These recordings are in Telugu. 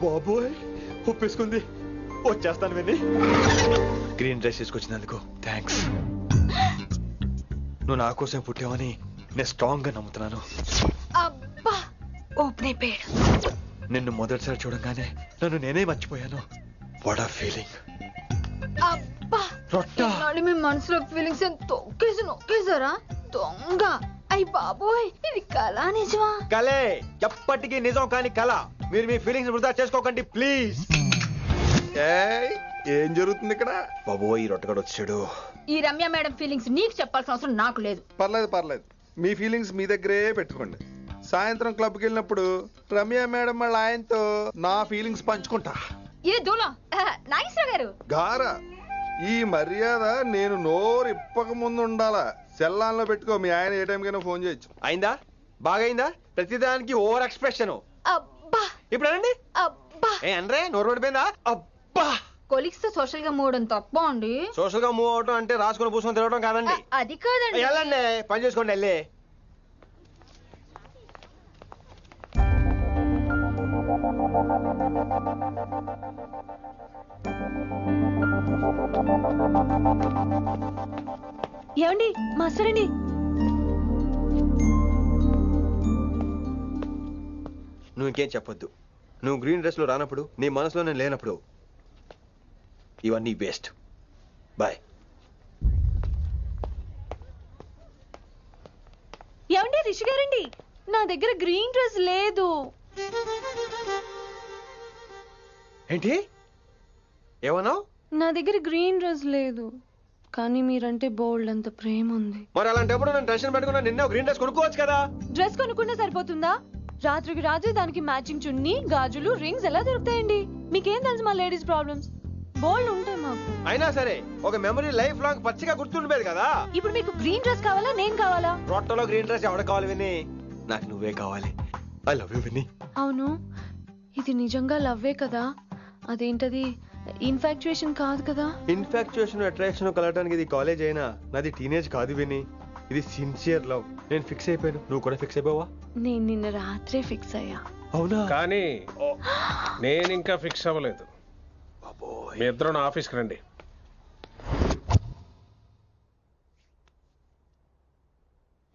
బాబోయ్ ఒప్పేసుకుంది. వచ్చేస్తాను విని. గ్రీన్ డ్రెస్ తీసుకొచ్చినందుకు థ్యాంక్స్. నువ్వు నా కోసం పుట్టావని నేను స్ట్రాంగ్ గా నమ్ముతున్నాను. అబ్బా ఓపెన్ అయిపోయాడు. నిన్ను మొదటిసారి చూడంగానే నన్ను నేనే మర్చిపోయాను. వాట్ ఆ ఫీలింగ్. అబ్బా రొట్టా మీ మనసులో ఫీలింగ్స్ తొక్కేసి నొక్కేసారా దొంగ. అయ్యి బాబోయ్ ఇది కళ నిజమా? కలే, ఎప్పటికీ నిజం కాని కళ. మీరు మీ ఫీలింగ్స్ వృధా చేసుకోకండి ప్లీజ్. ఏం జరుగుతుంది ఇక్కడ? బాబోయ్ ఈ రొట్టగడు వచ్చాడు. ఈ రమ్య మేడం ఫీలింగ్స్ నీకు చెప్పాల్సిన అవసరం నాకు లేదు. పర్లేదు మీ ఫీలింగ్స్ మీ దగ్గరే పెట్టుకోండి. సాయంత్రం క్లబ్కి వెళ్ళినప్పుడు రమ్య మేడం వాళ్ళ ఆయనతో నా ఫీలింగ్స్ పంచుకుంటా. ఏ దూలా నాగేశ్వర గారు గారా ఈ మర్యాద నేను నోరు ఇప్పక ముందు ఉండాలా. సెల్లాన్లో పెట్టుకో. మీ ఆయన ఏ టైం కైనా ఫోన్ చేయొచ్చు. అయిందా? బాగైందా? ప్రతిదానికి ఓవర్ ఎక్స్ప్రెషన్. అబ్బా ఇప్పుడు అనండి. అబ్బా ఏ అనరే నోరు పడిపోయిందా? అబ్బా కొలిక్స్ తో సోషల్ గా మూవ్ తప్ప అండి. సోషల్ గా మూవ్ అవటం అంటే రాసుకొని పూసుకొని తిరగడం కాదండి. అది కాదండి. వెళ్ళండి పని చేసుకోండి వెళ్ళి. ఏమండి మాస్టర్ అండి. నువ్వు ఇంకేం చెప్పొద్దు. నువ్వు గ్రీన్ డ్రెస్ లో రానప్పుడు నీ మనసులో నేను లేనప్పుడు ఇవన్నీ వేస్ట్. బాయ్. ఏమండి రిషి గారండి నా దగ్గర గ్రీన్ డ్రెస్ లేదు. ఏంటి ఏమన్నావు? నా దగ్గర గ్రీన్ డ్రెస్ లేదు, కానీ మీరంటే బోల్డ్ అంత ప్రేమ ఉంది. మరి అలాంటప్పుడు నేను టెన్షన్ పెట్టుకున్నా నిన్నే గ్రీన్ డ్రెస్ కొనుక్కోవచ్చు కదా. డ్రెస్ కొనుక్కుంటే సరిపోతుందా? రాత్రికి రాత్రి దానికి మ్యాచింగ్ చున్నీ, గాజులు, రింగ్స్ ఎలా దొరుకుతాయండి? మీకేం తెలుసు మా లేడీస్ ప్రాబ్లమ్స్? బోల్డ్ ఉంటాయి మాకు. అయినా సరే ఒక మెమరీ లైఫ్ లాంగ్ పచ్చిగా గుర్తుండిపోయేది కదా. ఇప్పుడు మీకు గ్రీన్ డ్రెస్ కావాలా, నేను కావాలా? రొట్టలో గ్రీన్ డ్రెస్ ఎవడ కావాలి విని? నాకు నువ్వే కావాలి. ఐ లవ్ యూ విని. అవును, ఇది నిజంగా లవ్వే కదా? అదేంటది ఇన్ఫాక్చుయేషన్ కాదు కదా? ఇన్ఫాక్చుయేషన్ అట్రాక్షన్ కలగడానికి ఇది కాలేజ్ అయినా నాది టీనేజ్ కాదు విని. ఇది సిన్సియర్ లవ్. నేను ఫిక్స్ అయిపోయాను. నువ్వు కూడా ఫిక్స్ అయిపోవా? నేను నిన్న రాత్రే ఫిక్స్ అయ్యా. అవునా? కానీ నేను ఇంకా ఫిక్స్ అవ్వలేదు. మీ ఇద్దరు నా ఆఫీస్కి రండి.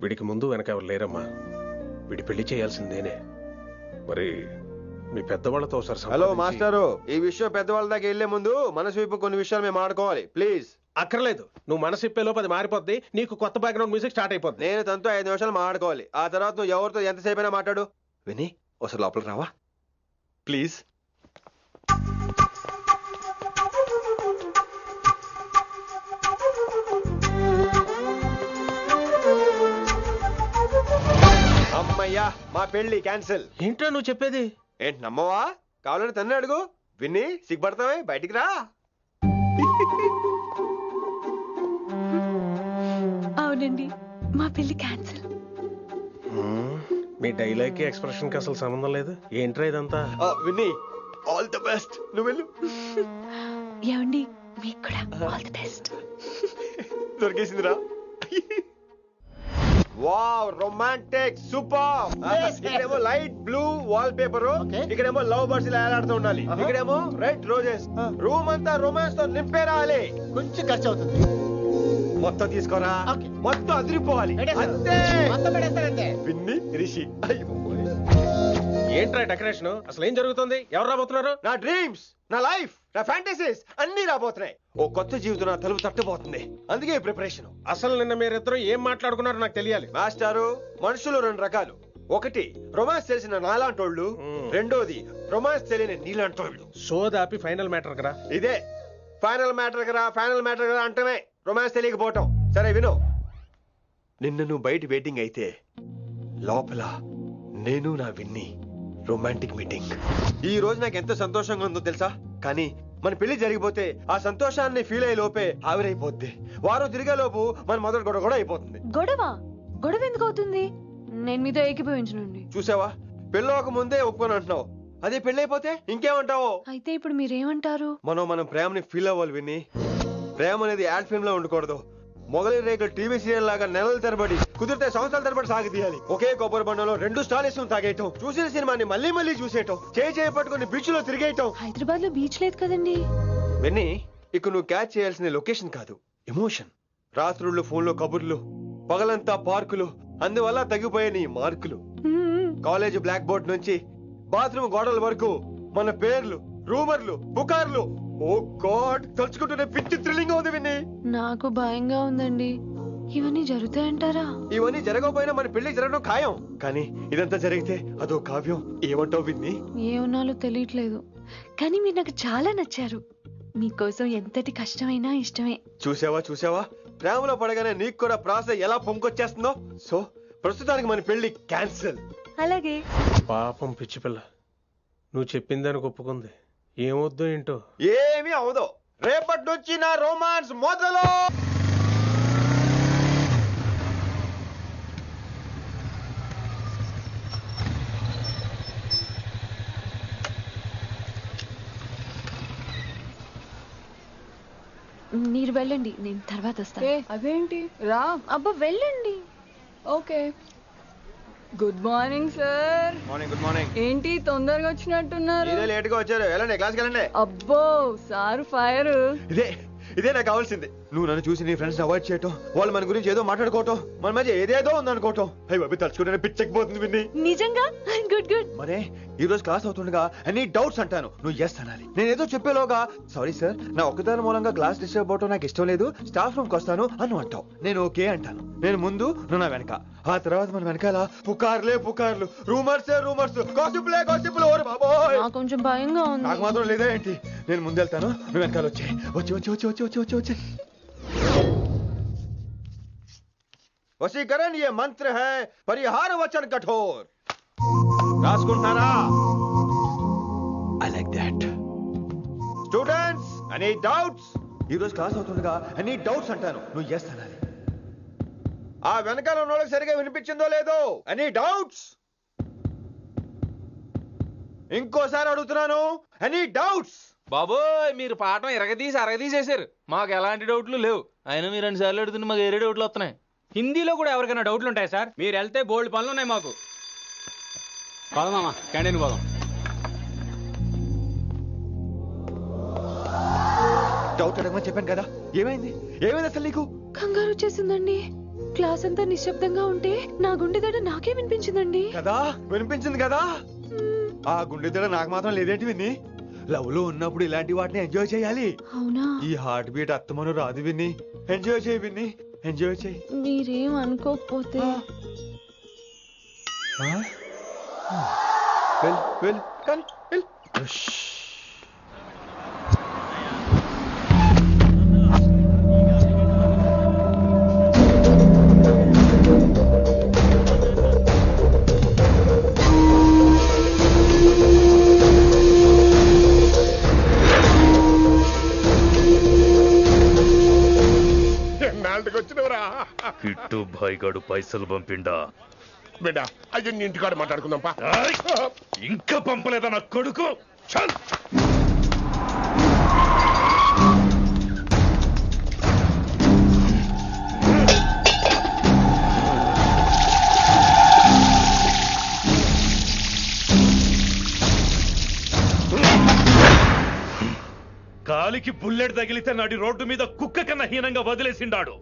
వీడికి ముందు వెనక ఎవరు లేరమ్మా. వీడి పెళ్లి చేయాల్సిందేనే. మరి మీ పెద్దవాళ్ళతో ఒకసారి హలో మాస్టారు, ఈ విషయం పెద్దవాళ్ళ దాకా వెళ్లే ముందు మనసు వైపు కొన్ని విషయాలు మేము ఆడుకోవాలి ప్లీజ్. అక్కర్లేదు, నువ్వు మనసు ఇప్పేలోపు అది మారిపోద్ది. నీకు కొత్త బ్యాక్గ్రౌండ్ మ్యూజిక్ స్టార్ట్ అయిపోద్ది. నేను తనతో 5 నిమిషాలు మాట్లాడుకోవాలి. ఆ తర్వాత నువ్వు ఎవరితో ఎంతసేపు అయినా మాట్లాడు. విని ఒకసారి లోపలికి రావా ప్లీజ్? అమ్మయ్యా మా పెళ్లి క్యాన్సిల్. ఏంటో నువ్వు చెప్పేది? ఏంటి నమ్మవా? కావాలని తన్నే అడుగు. విన్ని సిగ్గుపడతావే, బయటికి రా. అవునండి, మా పెళ్లి క్యాన్సిల్. మీ డైలాగ్ కి ఎక్స్ప్రెషన్ కి అసలు సంబంధం లేదు. ఏంట్రా ఇదంతా? విన్ని ఆల్ ది బెస్ట్. నువ్వు వెళ్ళు. ఏమండి మీకు కూడా ఆల్ ది బెస్ట్. దొరికేసిందిరా. Wow romantic super. ఇక్కడేమో లైట్ బ్లూ వాల్ పేపర్, ఇక్కడేమో లవ్ బర్డ్స్ ఇలా ఏలాడుతూ ఉండాలి, ఇక్కడేమో రెడ్ రోజెస్. రూమ్ అంతా రొమాన్స్ తో నింపే రావాలి. కొంచెం ఖర్చు అవుతుంది. మొత్తం తీసుకోరా. మొత్తం అదిరిపోవాలి అంతే. పిన్ని రిషి. ఏంట్రా డెకరేషన్? అసలు ఏం జరుగుతుంది? ఎవరు రాబోతున్నారు? నా డ్రీమ్స్, నా లైఫ్, నా ఫ్యాంటసీస్ అన్ని రాబోతున్నాయి. ఓ కొత్త జీవితం నా తలుపు తట్టబోతుంది. అందుకే ప్రిపరేషన్. అసలు నిన్న మీరిద్దరు ఏం మాట్లాడుకున్నారో నాకు తెలియాలి. మాస్టారు, మనుషులు 2 రకాలు. ఒకటి రొమాన్స్ తెలిసిన నాలాంటోళ్ళు, రెండోది రొమాన్స్ తెలియని నీలాంటోళ్ళు. సోదాపి ఫైనల్ మ్యాటర్ కదా ఇదే. ఫైనల్ మ్యాటర్ కదా, ఫైనల్ మ్యాటర్ కదా అంటమే రొమాన్స్ తెలియకపోవటం. సరే విను, నిన్న నువ్వు బయట వెయిటింగ్ అయితే లోపల నేను నా విన్ని రొమాంటిక్ మీటింగ్. ఈ రోజు నాకు ఎంత సంతోషంగా ఉందో తెలుసా? కానీ మన పెళ్లి జరిగిపోతే ఆ సంతోషాన్ని ఫీల్ అయ్యే లోపే ఆవిరైపోద్ది. వారం తిరిగే లోపు మన మొదటి గొడవ కూడా అయిపోతుంది. గొడవ ఎందుకు అవుతుంది? నేను మీతో ఏకీభవించనండి. చూసావా, పెళ్ళవక ముందే ఒప్పుకొని అంటున్నావు. అదే పెళ్లి అయిపోతే ఇంకేమంటావు? అయితే ఇప్పుడు మీరేమంటారు? మనం ప్రేమని ఫీల్ అవ్వాలి విని. ప్రేమ అనేది యాడ్ ఫిల్మ్ లో ఉండకూడదు, మొగలి రేకులు టీవీ సీరియల్ లాగా నెలల తరబడి కుదిరితే సంవత్సరాల తరబడి సాగి తీయాలి. ఒకే కొబ్బరి బండంలో 2 స్టాలిస్ తాగేయటం, చూసిన సినిమాని మళ్ళీ మళ్ళీ చూసేయటం, చేయి పట్టుకుని బీచ్ లో తిరిగేయటం. హైదరాబాద్ లో బీచ్ లేదు కదండి. విన్నీ, ఇక నువ్వు క్యాచ్ చేయాల్సిన లొకేషన్ కాదు, ఎమోషన్. రాత్రుళ్ళు ఫోన్లో కబుర్లు, పగలంతా పార్కులు, అందువల్ల తగ్గిపోయే నీ మార్కులు. కాలేజ్ బ్లాక్ బోర్డ్ నుంచి బాత్రూమ్ గోడల వరకు మన పేర్లు, రూమర్లు, పుకార్లు. ఓ గాడ్, తలుచుకుంటూనే పిచ్చి థ్రిల్లింగ్ ఉంది విన్నీ. నాకు భయంగా ఉందండి. ఇవన్నీ జరుగుతాయంటారా? ఇవన్నీ జరగకపోయినా మన పెళ్లి జరగడం ఖాయం. కానీ ఇదంతా జరిగితే అదో కావ్యం. ఏమంటావు విన్నీ? ఏమన్నాలో తెలియట్లేదు, కానీ మీరు నాకు చాలా నచ్చారు. మీకోసం ఎంతటి కష్టమైనా ఇష్టమే. చూసావా, ప్రేమలో పడగానే నీకు కూడా ప్రాస ఎలా పొంకొచ్చేస్తుందో. సో ప్రస్తుతానికి మన పెళ్లి క్యాన్సిల్. అలాగే. పాపం పిచ్చి పిల్ల, నువ్వు చెప్పిందానికి ఒప్పుకుంది. ఏమొద్దు ఏంటో. ఏమీ అవదో. రేపటి నుంచి నా రొమాన్స్ మొదలు. మీరు వెళ్ళండి, నేను తర్వాత వస్తాను. అదేంటి రా. అబ్బా వెళ్ళండి. Okay. Good morning sir. Morning. Good morning. ఏంటి తొందరగా వచ్చినట్టున్నారు? ఇదే లేట్ గా వచ్చారు. వెళ్ళండి, క్లాస్కి వెళ్ళండి. అబ్బో సార్ ఫైర్. ఇదే నాకు కావాల్సింది. నువ్వు నన్ను చూసి నీ ఫ్రెండ్స్ అవాయిడ్ చేయటం, వాళ్ళు మన గురించి ఏదో మాట్లాడుకోవటం, మన మధ్య ఏదేదో ఉందనుకోవటం. అయ్యి బాబు, తలుచుకుంటే పిచ్చెక్కిపోతుంది విన్ని. నిజంగా గుడ్. మరే ఈ రోజు క్లాస్ అవుతుండగా ఎనీ డౌట్స్ అంటాను, నువ్వు ఎస్ అనాలి. నేను ఏదో చెప్పేలోగా సారీ సార్, నా ఒక్కదాని మూలంగా క్లాస్ డిస్టర్బ్ అవటం నాకు ఇష్టం లేదు, స్టాఫ్ రూమ్ కి వస్తాను అని అంటావు. నేను ఓకే అంటాను. నేను ముందు, నువ్వు నా వెనక. ఆ తర్వాత మన వెనకాల పుకార్లు, రూమర్స్, గాసిప్లే. ఓరు బాబోయ్, నాకు కొంచెం భయంగా ఉంది. నాకు మాత్రం లేదా ఏంటి? నేను ముందెళ్తాను, నువ్వు వెనకాల వచ్చే. వశీకరణ ये मंत्र है, परिहार वचन कठोर. రాసుకుంటారా? I like that. Students, any doubts? ఈ రోజు క్లాస్ అవుతుండగా ఎనీ డౌట్స్ అంటాను, నువ్వు ఎస్ అనాలి. ఆ వెనకాల ఉన్న వాళ్ళకి సరిగా వినిపించిందో లేదో? Any doubts? ఇంకోసారి అడుగుతున్నాను, ఎనీ డౌట్స్? బాబోయ్, మీరు పాఠం అరగదీసేశారు. మాకు ఎలాంటి డౌట్లు లేవు. అయినా మీరు 2 సార్లు అడుగుతుంటే మాకు ఏరే డౌట్లు వస్తున్నాయి. హిందీలో కూడా ఎవరికైనా డౌట్లు ఉంటాయి సార్? మీరు వెళ్తే బోల్డ్ పనులు ఉన్నాయి మాకు. పోదామా, క్యాంటీన్ పోదాం. డౌట్ అడగమని చెప్పాను కదా, ఏమైంది అసలు నీకు? కంగారు వచ్చేసిందండి. క్లాస్ అంతా నిశ్శబ్దంగా ఉంటే నా గుండె దడ నాకే వినిపించిందండి. కదా, వినిపించింది కదా. ఆ గుండె దడ నాకు మాత్రం లేదేంటి విన్ని? లవ్ లో ఉన్నప్పుడు ఇలాంటి వాటిని ఎంజాయ్ చేయాలి. అవునా? ఈ హార్ట్ బీట్ అత్తమను రాదు విన్ని. ఎంజాయ్ చేయి విన్ని, ఎంజాయ్ చేయి. మీరేం అనుకోకపోతే. వెల్ కానీ వెల్. కిట్టు భాయ్గాడు పైసలు పంపిండా? బిడ్డ అయ్యో, ఇంటికాడ మాట్లాడుకుందాంపా. ఇంకా పంపలేదా నా కొడుకు? చల్. కాలికి బుల్లెట్ తగిలితే నాటి రోడ్డు మీద కుక్క కన్నా హీనంగా వదిలేసిండాడు.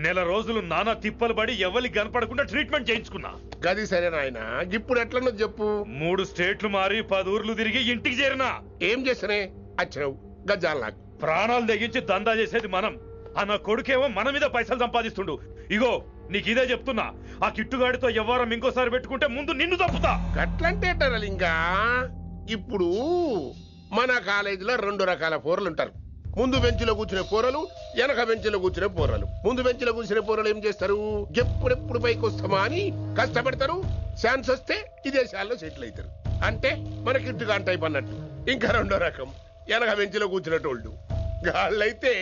నెల రోజులు నానా తిప్పలు పడి ఎవరికి కనపడకుండా ట్రీట్మెంట్ చేయించుకున్నా. గది సరే నాయన, ఇప్పుడు ఎట్లనో చెప్పు. 3 స్టేట్లు మారి 10 ఊర్లు తిరిగి ఇంటికి చేరినా. ఏం చేసినే వచ్చినావు? గజ్జాలు నాకు ప్రాణాలు తెగించి దందా చేసేది మనం. ఆ నా కొడుకేమో మన మీద పైసలు సంపాదిస్తుండు. ఇగో నీకు ఇదే చెప్తున్నా, ఆ కిట్టుగాడితో ఎవరం ఇంకోసారి పెట్టుకుంటే ముందు నిన్ను తప్పుతా. గట్లంటే ఇంకా ఇప్పుడు మన కాలేజీలో 2 రకాల పోరలు ఉంటారు. ముందు బెంచ్లో కూర్చునే పోరలు, వెనక బెంచ్లో కూర్చునే పోరలు. ముందు బెంచ్లో కూర్చునే పోరలు ఏం చేస్తారు? ఎప్పుడెప్పుడు పైకి వస్తామా అని కష్టపడతారు. ఛాన్స్ వస్తే విదేశాల్లో సెటిల్ అవుతారు. అంటే మన కిట్టుగా టైప్ అన్నట్టు. ఇంకా 2వ రకం వెనక బెంచ్లో కూర్చునేటోళ్ళు. వాళ్ళైతే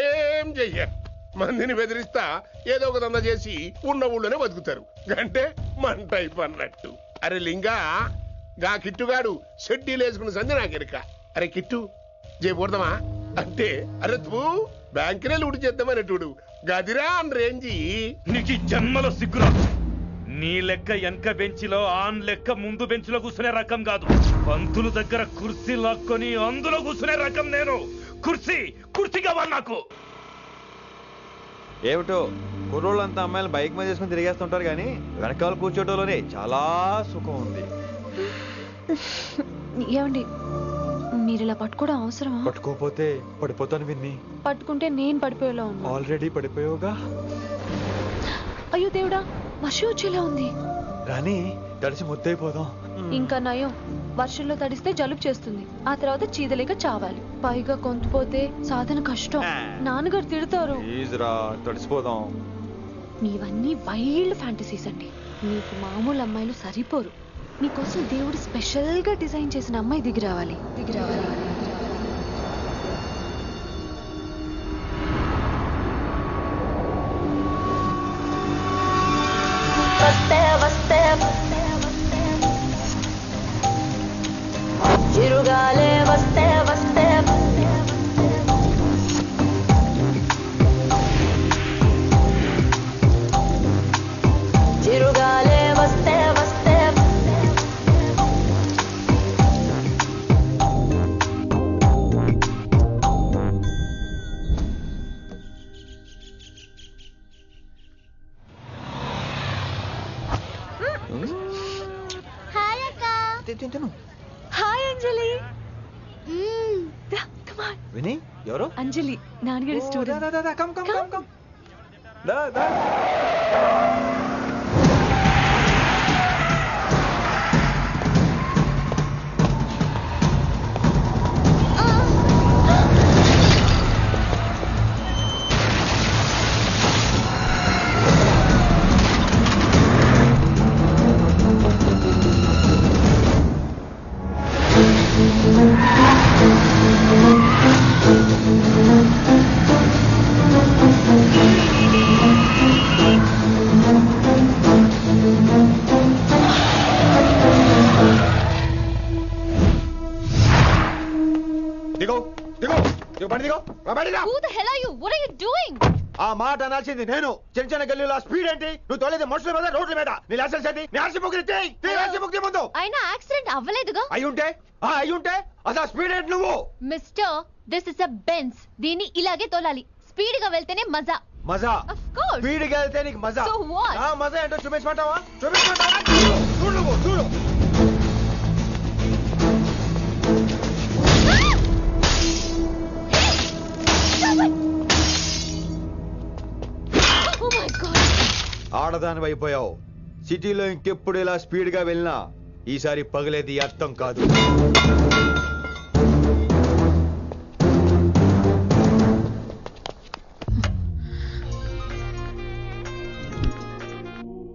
ఏం చెయ్యరు, మందిని బెదిరిస్తా ఏదో ఒక దంద చేసి ఉన్న ఊళ్ళోనే బతుకుతారు. అంటే మన టైప్ అన్నట్టు. అరే లింగా, గా కిట్టుగాడు షెడ్డీలు వేసుకున్న సంది నాకెరక. అరే కిట్టు జైపోడదామా అంటే, అరే తూ బ్యాంకునే లూడి చేద్దామనేటోడు గదిరా అని రేంజి. నీకు ఈ జన్మలో సిగ్గురా. నీ లెక్క వెనక బెంచిలో ఆన్ లెక్క ముందు బెంచ్లో కూర్చునే రకం కాదు. పంతులు దగ్గర కుర్చీ లాక్కొని అందులో కూర్చునే రకం నేను. కుర్చీ కావాలి నాకు. ఏమిటో కుర్రోళ్ళంతా అమ్మాయిలు బైక్ మీద చేసుకుని తిరిగేస్తుంటారు కానీ వెనకాల కూర్చోటంలోనే చాలా సుఖం ఉంది. ఏమండి మీరు ఇలా పట్టుకోవడం అవసరమా? పట్టుకోపోతే పడిపోతాను విన్ని. పట్టుకుంటే నేను పడిపోయేలా ఉన్నా. ఆల్రెడీ పడిపోయావుగా. అయ్యో దేవుడా, వర్షం వచ్చేలా ఉంది. రాని తడిసి ముద్దైపోదాం. ఇంకా నయం, వర్షంలో తడిస్తే జలుబు చేస్తుంది, ఆ తర్వాత చీదలేక చావాలి. పైగా కొంతపోతే సాధన కష్టం, నాన్నగారు తిడతారు. ప్లీజ్ రా, తడిసిపోదాం. మీవన్నీ వైల్డ్ ఫ్యాంటసీస్ అండి. మీకు మామూలు అమ్మాయిలు సరిపోరు. మీకోసం దేవుడు స్పెషల్ గా డిజైన్ చేసిన అమ్మాయి దిగి రావాలి. చిరుగాలే వస్తే చిరుగాలే వస్తే హాయ్ అక్క. హాయ్ అంజలి. విని ఎవరు? అంజలి, నాన్నగారి స్టూడెంట్. ఆ మాట అనాల్సింది నేను. చిన్న చిన్న గల్లీలో స్పీడ్ ఏంటి? నువ్వు తోలేది మనుషుల మీద, రోడ్ల మీద. నీ లైసెన్స్ ఏంటి? నీ ఆర్సీ బుక్ ముందు. అయినా యాక్సిడెంట్ అవ్వలేదుగా. అయ్యుంటే అసలు స్పీడ్ ఏంటి నువ్వు? Mister, this is a Benz. దీన్ని ఇలాగే తోలాలి. స్పీడ్ గా వెళ్తేనే మజా. మజా? Of course. స్పీడ్ గా వెళ్తే నీకు మజా? So what? ఆ మజా ఏంటో చూపించమంటావా? చూడు. Oh my God. ఆడదాని అయిపోయావు. సిటీలో ఇంకెప్పుడు ఇలా స్పీడ్ గా వెళ్ళినా ఈసారి పగిలేది అర్థం కాదు.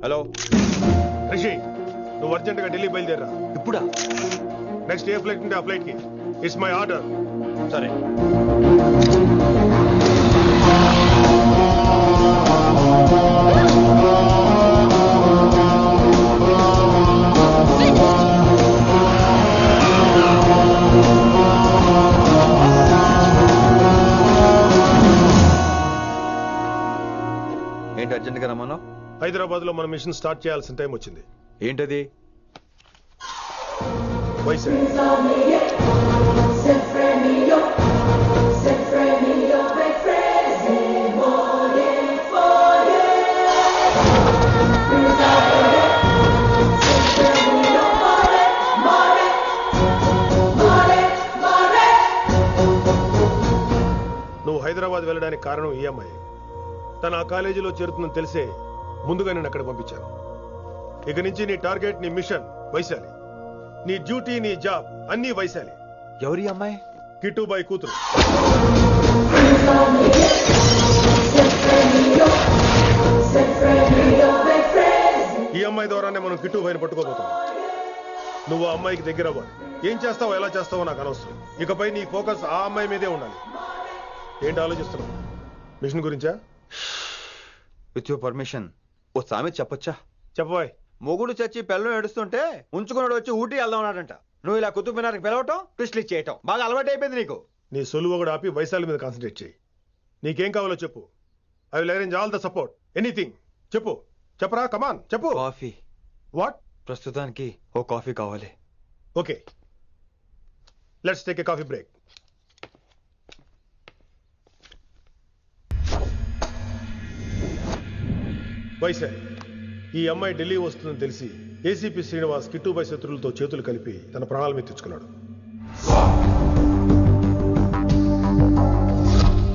హలో రిషి, నువ్వు అర్జెంట్ గా ఢిల్లీ బయలుదేరా. ఇప్పుడా? నెక్స్ట్ ఏ ఫ్లైట్ ఉంటే ఆ ఫ్లైట్ కి. It's my order. సరే. ఏంటి అర్జెంట్ గా రమ్మన్నావు? హైదరాబాద్ లో మన మిషన్ స్టార్ట్ చేయాల్సిన టైం వచ్చింది. ఏంటది? వైజాగ్. నువ్వు హైదరాబాద్ వెళ్ళడానికి కారణం ఈ అమ్మాయి. తను ఆ కాలేజీలో చేరుతుందని తెలిసే ముందుగా నేను అక్కడ పంపించాను. ఇక నుంచి నీ టార్గెట్, నీ మిషన్ వైశాలి. నీ డ్యూటీ, నీ జాబ్ అన్నీ వైశాలి. ఎవరి అమ్మాయి? కిట్టుబాయి కూతురు. ఈ అమ్మాయి ద్వారానే మనం కిట్టుబాయిని పట్టుకోబోతున్నాం. నువ్వు ఆ అమ్మాయికి దగ్గర అవ్వాలి. ఏం చేస్తావో ఎలా చేస్తావో నాకు అనవసరం. ఇకపై నీ ఫోకస్ ఆ అమ్మాయి మీదే ఉండాలి. ఏంటి ఆలోచిస్తున్నావు? మిషన్ గురించా? విత్ యువర్ పర్మిషన్ ఓ సామెత చెప్పొచ్చా? చెప్పబాయ్. మొగుడు చచ్చి పిల్లలు ఏడుస్తుంటే ఉంచుకున్నాడు వచ్చి ఊటీ వెళ్దామన్నాడంట. నువ్వు ఇలా కుతుబ్ మినార్కి పిలవటం, ట్విస్ట్లు చేయటం బాగా అలవాటు అయిపోయింది నీకు. నీ సొలువు కూడా ఆపి వైశాలి మీద కాన్సన్ట్రేట్ చేయి. నీకేం కావాలో చెప్పు, I will arrange all the support anything. చెప్పరా కమాన్ చెప్పు. కాఫీ. వాట్? ప్రస్తుతానికి ఓ కాఫీ కావాలి. Okay, let's take a coffee break. Vaishali, ఈ అమ్మాయి ఢిల్లీ వస్తుందని తెలిసి ఏసీపీ శ్రీనివాస్ కిట్టుబాయ్ శత్రువులతో చేతులు కలిపి తన ప్రాణాల మీద తెచ్చుకున్నాడు.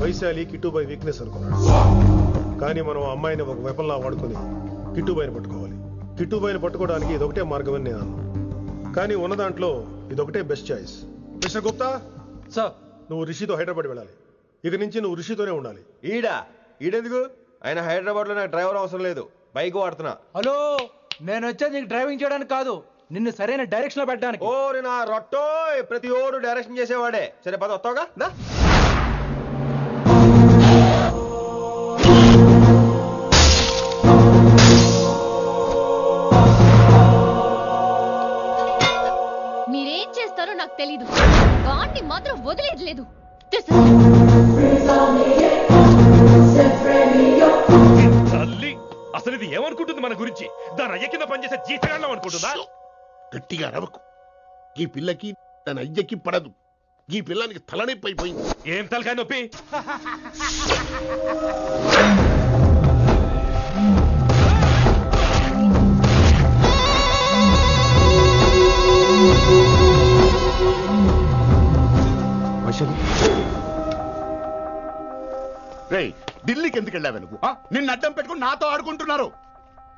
వైశాలి కిట్టుబాయ్ వీక్నెస్ అనుకున్నాడు. కానీ మనం ఆ అమ్మాయిని ఒక వెపన్లా వాడుకొని కిట్టుబాయిని పట్టుకోవాలి. కిట్టుబాయిని పట్టుకోవడానికి ఇదొకటే మార్గమని నేను అన్నాను. కానీ ఉన్న దాంట్లో ఇదొకటే best choice. Mister Gupta sir, నువ్వు రిషితో హైదరాబాద్ వెళ్ళాలి. ఇక నుంచి నువ్వు రిషితోనే ఉండాలి. ఈడెందుకు? ఆయన హైదరాబాద్ లో నాకు డ్రైవర్ అవసరం లేదు, బైక్ వాడుతున్నా. హలో, నేను వచ్చేది నీకు డ్రైవింగ్ చేయడానికి కాదు, నిన్ను సరైన డైరెక్షన్ లో పెట్టడానికి. ఓరి నా రొట్టో, ప్రతి ఓడు డైరెక్షన్ చేసేవాడే. సరే పద, వస్తావుగా? మీరేం చేస్తారో నాకు తెలీదు, వాడిని మాత్రం వదిలేదు లేదు. తల్లి, అసలు ఇది ఏమనుకుంటుంది మన గురించి? దాని అయ్య కింద పనిచేసే జీతగాళ్ళం అనుకుంటుందా? గట్టిగా రవకు. ఈ పిల్లకి తన అయ్యకి పడదు. ఈ పిల్లానికి తలనొప్పి అయిపోయింది. ఏం తలకాయ నొప్పి? రేయ్, ఢిల్లీకి ఎందుకు వెళ్ళావు నువ్వు? నిన్ను అడ్డం పెట్టుకుని నాతో ఆడుకుంటున్నారు.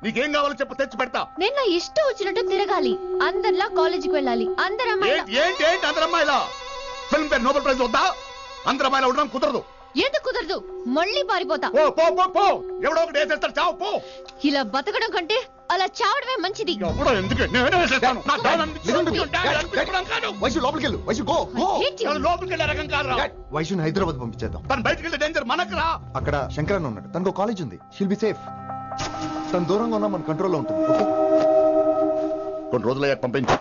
నీకేం కావాలో చెప్పు, తెచ్చి పెడతా. నేను నా ఇష్టం వచ్చినట్టు తిరగాలి, అందరిలా కాలేజీకి వెళ్ళాలి. అందరు ఏంటి అందరు అమ్మాయిలా? ఫిల్మ్ పేరు నోబెల్ ప్రైజ్ వద్దా? అందరు అమ్మాయిలా ఉండడం కుదరదు. ఎందుకు కుదరదు? మళ్ళీ పారిపోతా. ఎవడో ఒకటి వేసేస్తాడు, చావు పో. ఇలా బతకడం కంటే అలా చావడమే మంచిది. వైశుని హైదరాబాద్ పంపించేద్దాం. తను బయటకు వెళ్తే డేంజర్ మనకు రా. అక్కడ శంకరన్ ఉన్నాడు, తనకు కాలేజ్ ఉంది. She'll be safe. తను దూరంగా ఉన్నా మన కంట్రోల్లో ఉంటుంది. ఓకే, కొన్ని రోజులయ్యాక పంపించు.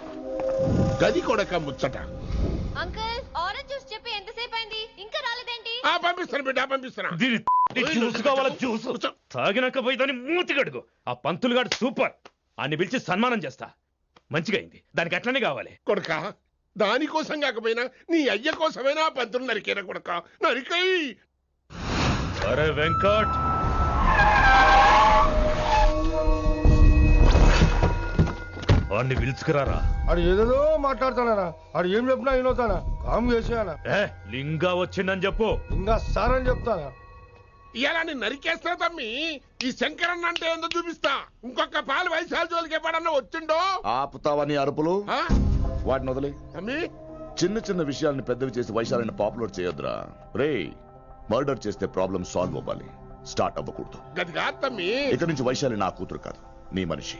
గది కొడక ముచ్చట. అంకుల్, ఆరెంజ్ జ్యూస్ చెప్పి ఎంతసేపు అయింది, ఇంకా రాలేదేంటి? పంపిస్తాను బిడ్డ, పంపిస్తాను. జ్యూస్ కావాలా? జ్యూస్ తాగినాక పోయి దాన్ని మూతి గడుగు. ఆ పంతులు గాడు సూపర్, అన్ని పిలిచి సన్మానం చేస్తా. మంచిగా అయింది, దానికి అట్లనే కావాలి. కొడక, దానికోసం కాకపోయినా నీ అయ్య కోసమైనా పంతులు నరికేనా కొడక, నరికై. అరే వెంకట్, వాడిని పిలుచుకురారా. ఆడు ఏదేదో మాట్లాడతానా? ఆడు ఏం చెప్పినా వినవుతానా? కామ్ చేసేయానా? లింగా వచ్చిందని చెప్పు. ఇంకా సార్ అని చెప్తానా? ఇలా నేను నరికేస్తా తమ్మి. ఈ శంకరన్న అంటే ఏందో చూపిస్తా. ఇంకొక పాలు వయసాల జోలికి ఎప్పుడన్నా వచ్చిండో ఆపుతావని అరుపులు. వాటిని వదిలే. తమ్మి, చిన్న చిన్న విషయాల్ని పెద్దవి చేసి వైశాలని పాపులర్ చేయొద్దురా. రే, మర్డర్ చేస్తే ప్రాబ్లం సాల్వ్ అవ్వాలి, స్టార్ట్ అవ్వకూడదు. గదిగా తమ్మి, ఇక నుంచి వైశాలి నా కూతురు కాదు, నీ మనిషి.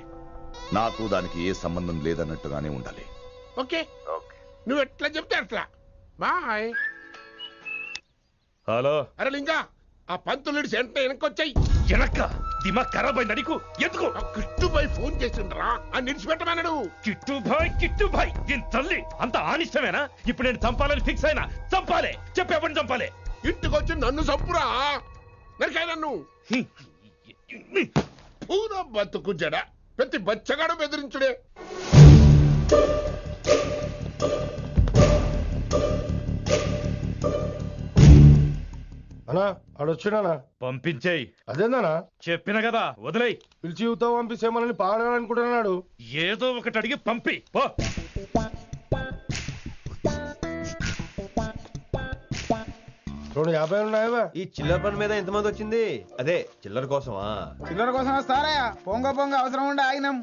నాకు దానికి ఏ సంబంధం లేదన్నట్టుగానే ఉండాలి. ఓకే, నువ్వు ఎట్లా చెప్తే అట్లా. బాయ్. హలో. అరే లింగా, ఆ పంతులుడి సెంట వెనకొచ్చాయి. వెనక్క దిమాగ్ ఖరాబ్ అయింది నీకు? ఎందుకు? కిట్టుబాయ్ ఫోన్ చేసిండ్రా, అని నిడిచిపెట్టమన్నాడు. కిట్టుబాయ్ దీని తల్లి అంత ఆనిష్టమేనా? ఇప్పుడు నేను చంపాలని ఫిక్స్ అయినా. చంపాలే, చెప్పేపని చంపాలే. ఇంటికొచ్చి నన్ను చంపురా, నరికాయ నన్ను. పూరా బతుకు జడ, ప్రతి బచ్చగాడు బెదిరించుడే. అన్నా ఆడొచ్చినా? పంపించేయి. అదేందనా? చెప్పిన కదా, వదిలేయి. పిలిచి యువత పంపిస్తే మనల్ని పాడాలనుకుంటున్నాడు. ఏదో ఒకటి అడిగి పంపి పో. 250 ఉన్నాయా? ఈ చిల్లర పని మీద ఎంతమంది వచ్చింది? అదే చిల్లర కోసమా? చిల్లర కోసం వస్తారా? పొంగ అవసరం ఉండే ఆగినాం.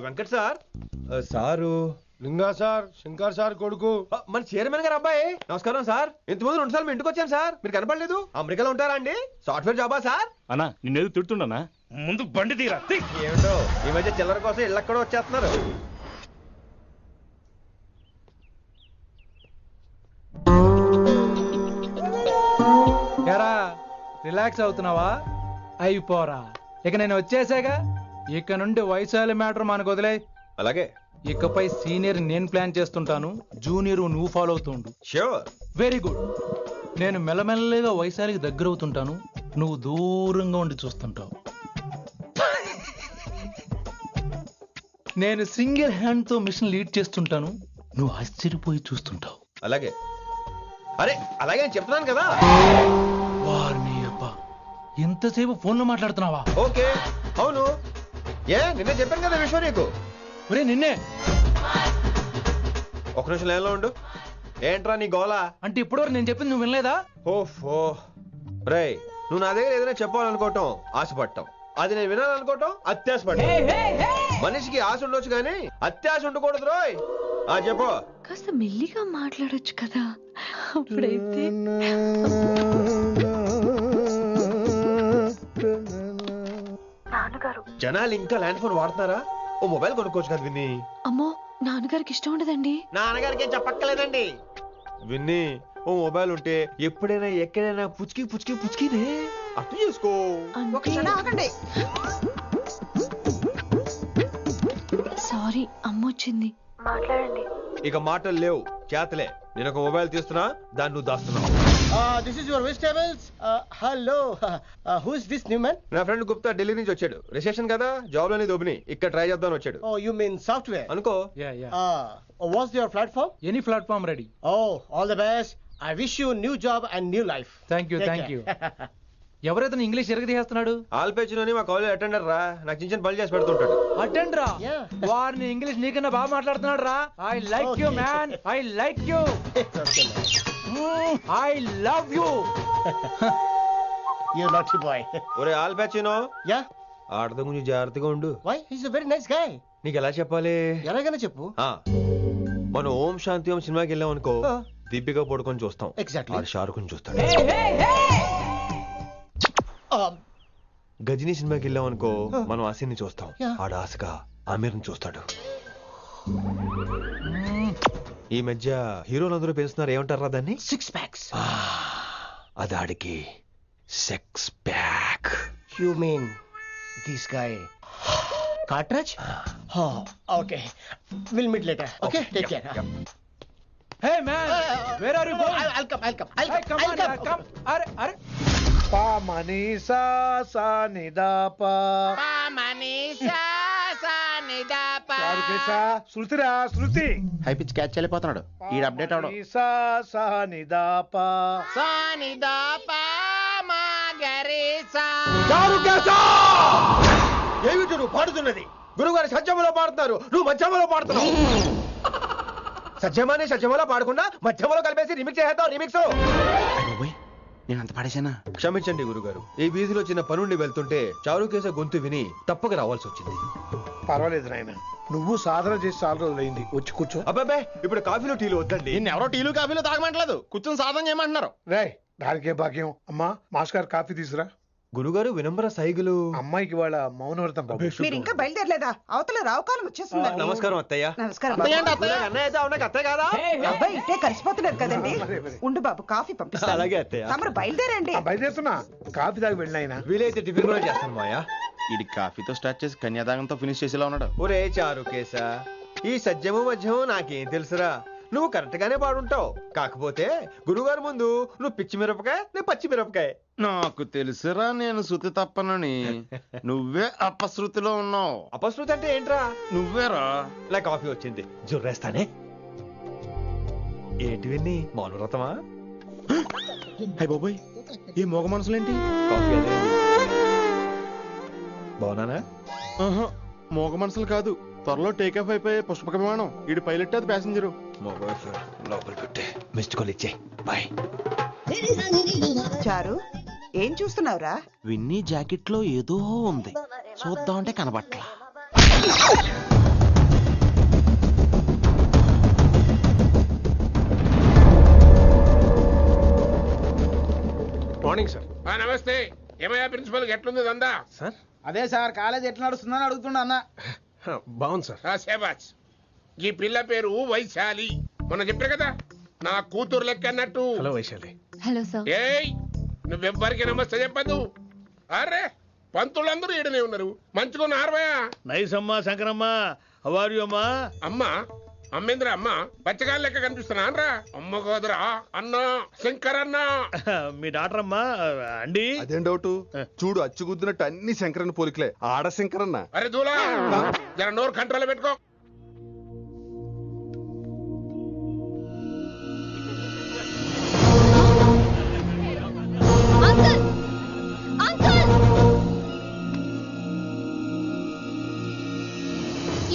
వెంకట్ సార్. సారు లింగా సార్, శంకర్ సార్ కొడుకు, మన చైర్మన్ గారు అబ్బాయి. నమస్కారం సార్. ఇంతకుముందు 2 సార్లు మీ ఇంటికి వచ్చాను సార్, మీరు కనపడలేదు. అమెరికాలో ఉంటారా అండి? సాఫ్ట్వేర్ జాబా సార్? అన్నా, నిన్నేది తిడుతుండనా? ముందు బండి తీరా. ఏమిటో ఈ మధ్య చిల్లర కోసం ఇళ్ళక్కడ వచ్చేస్తున్నారు. రిలాక్స్ అవుతున్నావా? అయిపోరా, ఇక నేను వచ్చేసాగా. ఇక నుండి వైశాలి మ్యాటర్ మనకు వదిలే. అలాగే. ఇకపై సీనియర్ నేను ప్లాన్ చేస్తుంటాను, జూనియర్ నువ్వు ఫాలో అవుతుండు. ష్యూర్. Very good. నేను మెల్లమెల్లగా వైశాలికి దగ్గర అవుతుంటాను, నువ్వు దూరంగా ఉండి చూస్తుంటావు. నేను సింగిల్ హ్యాండ్ తో మిషన్ లీడ్ చేస్తుంటాను, నువ్వు ఆశ్చర్యపోయి చూస్తుంటావు. అలాగే అరే అలాగే అని చెప్తున్నాను కదా. వారిని అబ్బా, ఎంతసేపు ఫోన్ లో మాట్లాడుతున్నావా? ఓకే అవును, ఏ నిన్నే చెప్పాను కదా విషయం నీకు. ఒరే నిన్నే. ఒక నిమిషం లైన్లో ఉండు. ఏంట్రా నీ గోలా? అంటే ఇప్పటివరకు నేను చెప్పింది నువ్వు వినలేదా? ఓఫో రేయ్, నువ్వు నా దగ్గర ఏదైనా చెప్పాలనుకోవటం ఆశపడటం, అది నేను వినాలనుకోవటం అత్యాశపడటం. మనిషికి ఆశ ఉండొచ్చు కానీ అత్యాశ ఉండకూడదు రోయ్. చెప్పు. కాస్త మెల్లిగా మాట్లాడొచ్చు కదా, అప్పుడైతే. జనాలు ఇంకా ల్యాండ్ ఫోన్ వాడుతున్నారా? ఓ మొబైల్ కొనుక్కోవచ్చు కదా విన్ని. అమ్మో, నాన్నగారికి ఇష్టం ఉండదండి. నాన్నగారికి ఏం చెప్పక్కర్లేదండి. విన్ని, ఓ మొబైల్ ఉంటే ఎప్పుడైనా ఎక్కడైనా పుచ్చుకి పుచ్చుకి పుచ్చుకినే అర్థం చేసుకో. సారీ, అమ్మ వచ్చింది. మాట్లాడండి. ఇక మాటలు లేవు, చేతలే. నేను ఒక మొబైల్ తీస్తున్నా, దాన్ని నువ్వు దాస్తున్నావు. This is your vegetables. Hello. Who is this new man? నా ఫ్రెండ్ గుప్తా ఢిల్లీ నుంచి వచ్చాడు. రిసెప్షన్ కదా, జాబ్ లోని దొబ్బిని ఇక్కడ ట్రై చేద్దామని వచ్చాడు. Oh, you mean software? అనుకో. What's your platform? Any platform ready. Oh, all the best. I wish you new job and new life. Thank you, thank you. ఎవరైతే ఇంగ్లీష్ ఎరగదీస్తున్నాడు? ఆల్పేచినోని మా కాలేజ్ అటెండర్ రా, నాకు చిన్న చిన్న పనులు చేసి పెడుతుంటాడు. అటెండరా? వారిని ఇంగ్లీష్ నీకన్నా బాగా మాట్లాడుతున్నాడు రా. I like you man, I like you, I love you. You naughty boy. ఒరే ఆల్పేచినో. Yeah. ఆడతో కొంచెం జాగ్రత్తగా ఉండు. Why? He's a very nice guy. నీకు ఎలా చెప్పాలి? ఎలాగైనా చెప్పు. మనం ఓం శాంతి ఓం సినిమాకి వెళ్ళాం అనుకో, దీపిక పడుకొని చూస్తాం. Exactly. షారుఖ్ చూస్తాడు. గజనీ సినిమాకి వెళ్ళాం అనుకో, మనం ఆసిని చూస్తాం. ఆడ ఆశగా ఆమీర్ని చూస్తాడు. ఈ మధ్య హీరోలందరూ పెంచుతున్నారు, ఏమంటారా దాన్ని? 6 packs. అది ఆడికి sex pack. You mean this guy? Cartridge? Oh, okay. We'll meet later. Okay, take care. Hey man, where are you going? I'll come. Hey, come on, come. Are. Pa mani sa sa ni da pa. Pa mani sa ni da pa. చారు కేసా, శృతిరా శృతి. హై పిచ్ క్యాచ్ వెళ్ళిపోతున్నాడు. ఈ అప్డేట్ అవడం. సా సా ని దా పా. సా ని దా పా మా గరి సా. చారు కేసా! ఏమిటి నువ్వు పాడుతున్నది? గురువుగారు సత్యములో పాడుతున్నారు, నువ్వు మధ్యమలో పాడుతున్నావు. సత్యమాని సత్యములో పాడకుండా మధ్యమలో కలిపేసి రిమిక్స్ చేద్దాం. రిమిక్స్ నేను అంత పాడేశానా? క్షమించండి గురుగారు, ఈ వీధిలో చిన్న పనుండి వెళ్తుంటే చారుకేస గొంతు విని తప్పక రావాల్సి వచ్చింది. పర్వాలేదు నాయన, నువ్వు సాధన చేసి చాలా రోజులైంది, వచ్చి కూర్చో. అబ్బాబే, ఇప్పుడు కాఫీలో టీలు వద్దండి. ఎవరో టీలు కాఫీలు తాగమంటలేదు, కూర్చొని సాధన చేయమంటున్నారు. రేయ్, దానికే భాగ్యం. అమ్మా, మాస్టర్ గారు కాఫీ తీసురా. గురుగారు వినమ్ర సైగులు. అమ్మాయికి వాళ్ళ మౌనవ్రతం. మీరు ఇంకా బయలుదేరలేదా? అవతల రావుకాలం వచ్చేస్తుంది. నమస్కారం అత్తయ్య. నమస్కారం. అత్తయ్య కాదా? అబ్బాయి ఇట్టే కలిసిపోతున్నారు కదండి. ఉండు బాబు, కాఫీ పంపిస్తాను. అలాగే అత్తయ్య. తమరు బయలుదేరండి. బయలుదేరుతున్నా, కాఫీ తాగి వెళ్ళినాయన. వీలైతే టిఫిన్ కూడా చేస్తాను మాయా. ఇది కాఫీతో స్టార్ట్ చేసి కన్యాదానంతో ఫినిష్ చేసేలా ఉన్నాడు. ఒరే చారుకేస, ఈ సత్యము మధ్యము నాకేం తెలుసురా? నువ్వు కరెక్ట్ గానే పాడుంటావు, కాకపోతే గురుగారు ముందు నువ్వు పిచ్చి మిరపకాయ, నేను పచ్చి మిరపకాయ. నాకు తెలుసురా నేను శృతి తప్పనని. నువ్వే అపశృతిలో ఉన్నావు. అపశృతి అంటే ఏంట్రా? నువ్వేరా. నా కాఫీ వచ్చింది, జుర్రేస్తానే. ఏంటి విన్ని, మౌనవ్రతమా? హై బాబోయ్, ఈ మోగ మనసులేంటి? కాఫీ అదే. బాగున్నానా? మోగ మనసులు కాదు, త్వరలో టేక్ ఆఫ్ అయిపోయే పుష్పక విమానం. ఈడు పైలట్, అది ప్యాసింజరు. లోపల పెట్టే మిస్డ్ కాల్ ఇచ్చే. బాయ్. చారు, ఏం చూస్తున్నావురా? విన్నీ జాకెట్ లో ఏదో ఉంది, చూద్దామంటే కనబట్లా. Morning sir. నమస్తే. ఏమయ్యా ప్రిన్సిపల్, ఎట్లుంది దందా? సార్ అదే సార్, కాలేజ్ ఎట్లా నడుస్తుందని అడుగుతున్నా అన్న. బాగుంది సార్. శేబాజ్. ఈ పిల్ల పేరు వైశాలి. మొన్న చెప్పారు కదా, నా కూతురు లెక్క అన్నట్టు. హలో వైశాలి. Hello sir. ఏయ్, నువ్వెవ్వరికి నమస్తే చెప్పద్దు. అరే, పంతులందరూ ఈడనే ఉన్నారు, మంచుకున్న ఆర్వయా. నైస్ అమ్మా శంకరమ్మా. హౌ ఆర్ యు అమ్మా? అమ్మా, అమ్మేంద్ర అమ్మ బచ్చగాళ్ళ లెక్క కనిపిస్తున్నా రా అమ్మ గోదరా అన్న శంకర్ అన్న మీ డాక్టర్ అమ్మా అండి అదేం డౌట్ చూడు అచ్చుగుద్దినట్టు అన్ని శంకరన్న పోలికలే ఆడ శంకరన్న. అరే దూలా జర నోరు కంట్రోల్ పెట్టుకో.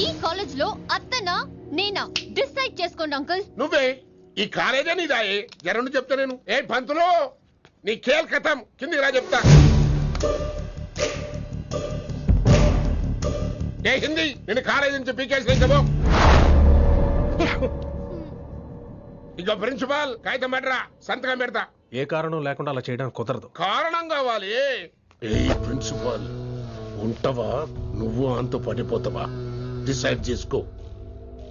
ఈ కాలేజ్ లో అత్తనా నేనా డిసైడ్ చేసుకోండి అంకుల్. నువ్వే ఈ కాలేజే నీదాయే జరండు చెప్తా నేను. ఏ పంతులు నీ ఖేల్ కథం కిందికి రా చెప్తా. ఏ హిందీ నేను కాలేజీ నుంచి పీకేసి ఇక ప్రిన్సిపాల్ కాగితం పెట్టరా సంతకం పెడతా. ఏ కారణం లేకుండా అలా చేయడానికి కుదరదు. కారణం కావాలి. ఏ ప్రిన్సిపాల్ ఉంటావా నువ్వు అంత పడిపోతావా డిసైడ్ చేసుకో.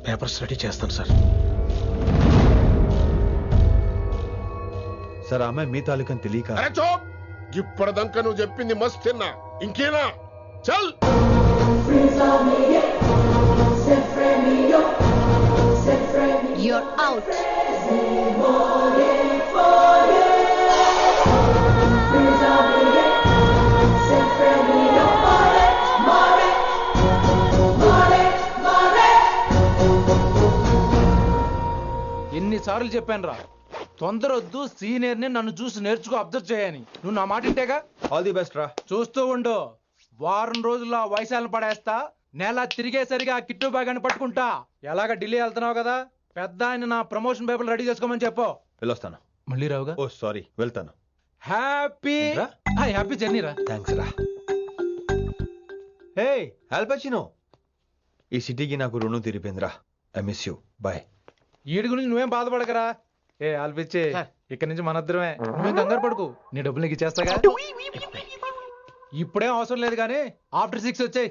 పేపర్స్ రెడీ చేస్తాను సార్. సార్ అమ్మాయి మీ తాలూకని తెలియక. అరే చోప్ ఇప్పటిదాకా నువ్వు చెప్పింది మస్త్ తిన్నా ఇంకేనా చల్. You're out. ఎన్నిసార్లు చెప్పాను రా తొందరొద్దు సీనియర్ ని నన్ను చూసి నేర్చుకో అబ్జర్వ్ చేయని. నువ్వు నా మాట ఇంటేగా. ఆల్ ది బెస్ట్ రా. చూస్తూ ఉండు వారం రోజుల్లో వయసాలను పడేస్తా. నెల తిరిగేసరిగా కిట్టు బాగాని పట్టుకుంటా. ఎలాగ ఢిల్లీ వెళ్తున్నావు కదా పెద్ద ఆయన నా ప్రమోషన్ పేపర్ రెడీ చేసుకోమని చెప్పు. వెళ్ళొస్తాను. మళ్ళీ రావుగా. ఓ సారీ వెళ్తాను. హ్యాపీ హ్యాపీ జర్నీ రా. థ్యాంక్స్ రా. హే ఆల్పచినో ఈ సిటీకి నాకు రుణం తీరిపోయిందిరా. I miss you. బాయ్. వీడి గురించి నువ్వేం బాధపడకరా. ఏ ఆల్పిచ్చే ఇక్కడి నుంచి మనద్దరమే. నువ్వేం కంగారు పడుకు. నీ డబ్బులు నీకు ఇచ్చేస్తాగా. ఇప్పుడేం అవసరం లేదు కానీ ఆఫ్టర్ 6 వచ్చాయి.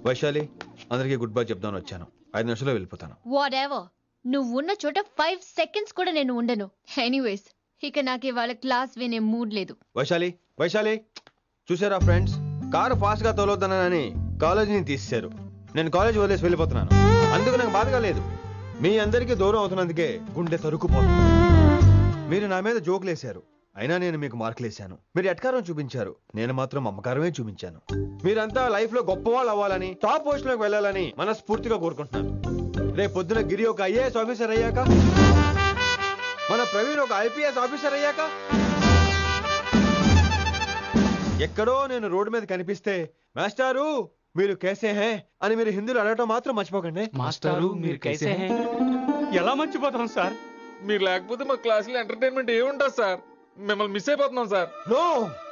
వైశాలి అందరికీ గుడ్ బై చెప్దాను వచ్చాను. 5 నిమిషాల్లో వెళ్ళిపోతాను. Whatever. నువ్వు ఉన్న చోట 5 seconds కూడా నేను ఉండను. ఎనీవేస్ ఇక నాకు ఇవాళ క్లాస్ వినే మూడ్ లేదు. వైశాలి వైశాలి చూసారా ఫ్రెండ్స్, కారు ఫాస్ట్ గా తోలొద్దనని కాలేజీని తీసేశారు. నేను కాలేజ్ వదిలేసి వెళ్ళిపోతున్నాను. అందుకు నాకు బాధగా లేదు. మీ అందరికీ దూరం అవుతున్నందుకే గుండె తరుక్కుపోతుంది. మీరు నా మీద జోకులేశారు, అయినా నేను మీకు మార్కులేశాను. మీరు ఎట్కారం చూపించారు, నేను మాత్రం అమ్మకారమే చూపించాను. మీరంతా లైఫ్ లో గొప్పవాళ్ళు అవ్వాలని, టాప్ పొజిషన్ లోకి వెళ్ళాలని మనస్ఫూర్తిగా కోరుకుంటున్నాను. రేపు పొద్దున గిరి ఒక IAS ఆఫీసర్ అయ్యాక, మన ప్రవీణ్ ఒక IPS ఆఫీసర్ అయ్యాక, ఎక్కడో నేను రోడ్డు మీద కనిపిస్తే మాస్టారు మీరు కేసే హే అని మీరు హిందీలో అడగటం మాత్రం మర్చిపోకండి. మాస్టారు మీరు కేసే హే. ఎలా మర్చిపోతాం సార్? మీరు లేకపోతే మా క్లాసులో ఎంటర్టైన్మెంట్ ఏముంటుంది సార్? మిమ్మల్ని మిస్ అయిపోతున్నాం సార్. నో,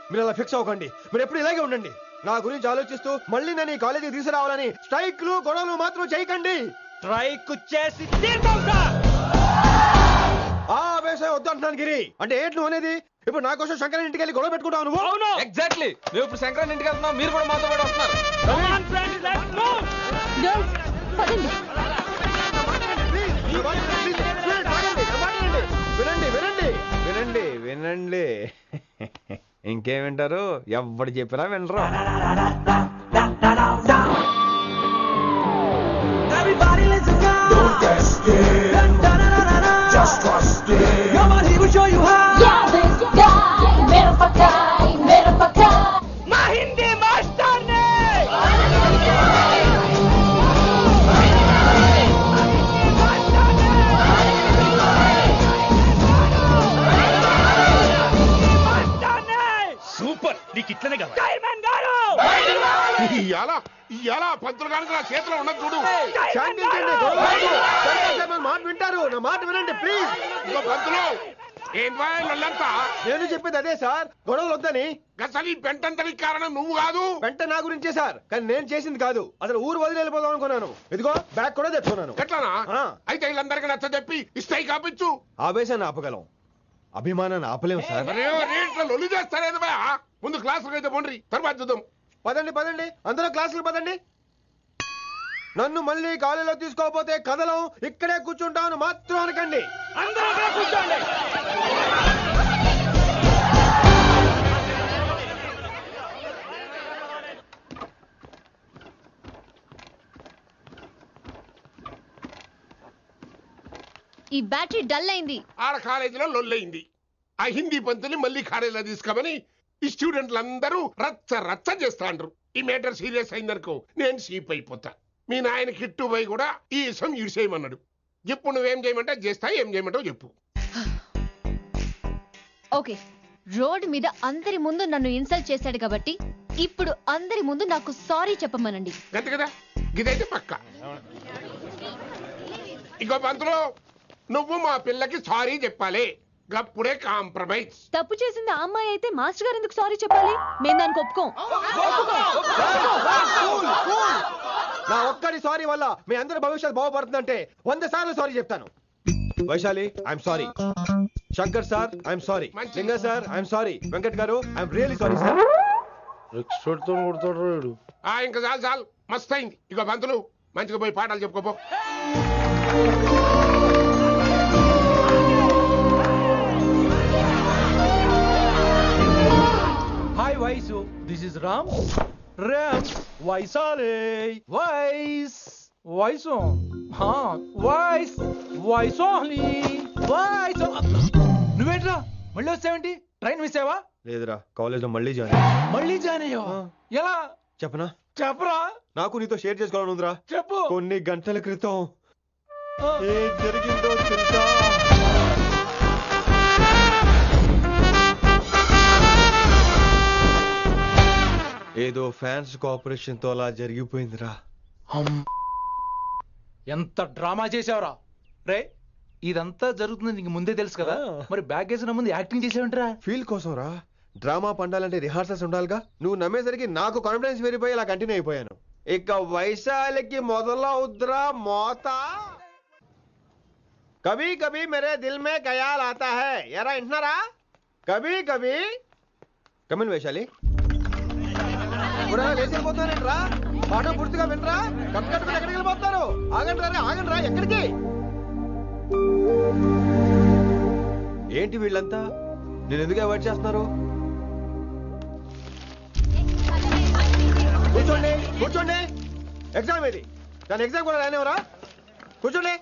మీరు అలా ఫిక్స్ అవ్వకండి. మీరు ఎప్పుడు ఇలాగే ఉండండి. నా గురించి ఆలోచిస్తూ మళ్ళీ నేను ఈ కాలేజీకి తీసుకురావాలని స్ట్రైక్లు గొడవలు మాత్రం చేయకండి. స్ట్రైక్ చేసి తీర్థం సార్. ఆ వేసే వద్దంటున్నాను గిరి. అంటే ఏంటి నువ్వు అనేది? ఇప్పుడు నా కోసం శంకర్ ఇంటికి వెళ్ళి గొడవ పెట్టుకుంటావు నువ్వు? అవును ఎగ్జాక్ట్లీ. మేము ఇప్పుడు శంకరన్ ఇంటికి వెళ్తున్నాం, మీరు కూడా మాతో పాటు వస్తున్నారు. వినండి వినండి వినండి వినండి. ఇంకేం వింటారు? ఎవడు చెప్పినా వినరు. Just trust it. Come on, he will show you how. Yeah, this guy, mera pakai. Mahindi master ne. Super, నీకు ఇట్లనే కావాలి. Diamond garu. ఇయాలా పంతులు గారికి నా చేతిలో ఉన్నది చూడు. శాంతించండి, గొడవ వద్దు. శంకర్ సార్ మాట వింటారు. నా మాట వినండి ప్లీజ్. ఇగో పంతులు ఏంటంతా? నేను చెప్పేది అదే సార్, గొడవలు వద్దని. అసలు ఈ పెంటంతరికి కారణం నువ్వు కాదు. వెంట నా గురించే సార్, కానీ నేను చేసింది కాదు. అసలు ఊరు వదిలి వెళ్ళిపోదాం అనుకున్నాను. ఇదిగో బ్యాగ్ కూడా తెచ్చుకున్నాను. ఎట్లానా? అయితే వీళ్ళందరికీ నచ్చ చెప్పి ఇస్తాయి కాపించు. ఆవేశాన్ని ఆపగలం, అభిమానాన్ని ఆపలేము సార్. రేట్ల లొల్లి చేస్తారేది బా. ముందు క్లాసులకు అయితే పోండి, తర్వాత చూద్దాం. పదండి పదండి, అందరూ క్లాసులకు పదండి. నన్ను మళ్ళీ కాలేజీలో తీసుకోకపోతే కథలం ఇక్కడే కూర్చుంటాను మాత్రం అనకండి. అందరూ కూర్చోండి. ఈ బ్యాటరీ డల్ అయింది. ఆడ కాలేజీలో లొల్లయింది. ఆ హిందీ పంతుని మళ్ళీ కాలేజీలో తీసుకోమని ఈ స్టూడెంట్లందరూ రచ్చ రచ్చ చేస్తాండ్రు. ఈ మ్యాటర్ సీరియస్ అయిందనుకో నేను సీప్ అయిపోతా. మీ నాయన కిట్టు పోయి కూడా ఈ విషయం ఇడిసేయమన్నాడు. ఇప్పుడు నువ్వేం చేయమంటే చేస్తా, ఏం చేయమంటావు చెప్పు. ఓకే, రోడ్ మీద అందరి ముందు నన్ను ఇన్సల్ట్ చేశాడు కాబట్టి ఇప్పుడు అందరి ముందు నాకు సారీ చెప్పమనండి. గంతే కదా, ఇదైతే పక్క. ఇంకో పంతులు, నువ్వు మా పిల్లకి సారీ చెప్పాలి. గప్పుడే కాంప్రమైజ్. తప్పు చేసింది ఆ అమ్మాయి అయితే మాస్టర్ గారు ఎందుకు సారీ చెప్పాలి? మేము దానికి ఒప్పుకోం. నా ఒక్కడి సారీ వల్ల మీ అందరి భవిష్యత్తు బాగుపడుతుందంటే 100 సార్లు సారీ చెప్తాను. Vaishali, I'm sorry. Shankar sir, I'm sorry. లింగ సార్, ఐఎమ్ సారీ. వెంకట్ గారు, ఐఎమ్ రియల్లీ సారీ సార్. ఇంకా చాలు చాలు, మస్త్ అయింది. ఇక పంతులు మంచిగా పోయి పాఠాలు చెప్పుకోపో. Hi Vaisu, this is Ram. Ram వైసాలే. వైస్ వైసు వైస్ వైసోని వైస్. నువ్వేంట్రా మళ్ళీ వచ్చావేంటి? ట్రైన్ మిస్ అయ్యావా? లేదురా, కాలేజ్ లో మళ్ళీ జాయిన్. మళ్ళీ జాయిన్ అయ్యావా? ఎలా చెప్పనా? చెప్పరా. నాకు నీతో షేర్ చేసుకోవాలని ఉందిరా. చెప్పు. కొన్ని గంటల క్రితం ఏం జరిగిందో తెలుసా? ఏదో ఫ్యాన్స్ కోఆపరేషన్ తో అలా జరిగిపోయిందిరా. ఎంత డ్రామా చేసావురా రే. ఇదంతా జరుగుతుంది నీకు ముందే తెలుసు కదా, మరి బ్యాగ్ వేసిన ముందు యాక్టింగ్ చేసావంటరా? ఫీల్ కోసం రా. డ్రామా పండాలంటే రిహార్సల్స్ ఉండాలిగా. నువ్వు నమ్మేసరికి నాకు కాన్ఫిడెన్స్ పెరిగిపోయి ఇలా కంటిన్యూ అయిపోయాను. ఇక వైశాలికి మొదలవుద్రా మోత. కభీ కభీ మేరే దిల్ మే ఖయాల్ ఆతా హై. ఎరా ఇంటున్నారా? కభీ కభీ. కమిన్ వైశాలి. లేచిపోతానంట్రా, పాఠం పూర్తిగా వినరా? కట్టుకట్టుకుని ఎక్కడికి వెళ్ళిపోతారు? ఆగండి రా, ఆగండి రా. ఎక్కడికి? ఏంటి వీళ్ళంతా నేను ఎందుకు అవాయిడ్ చేస్తున్నారు? కూర్చోండి కూర్చోండి. ఎగ్జామ్ ఏది? దాని ఎగ్జామ్ కూడా రానివరా? కూర్చోండి.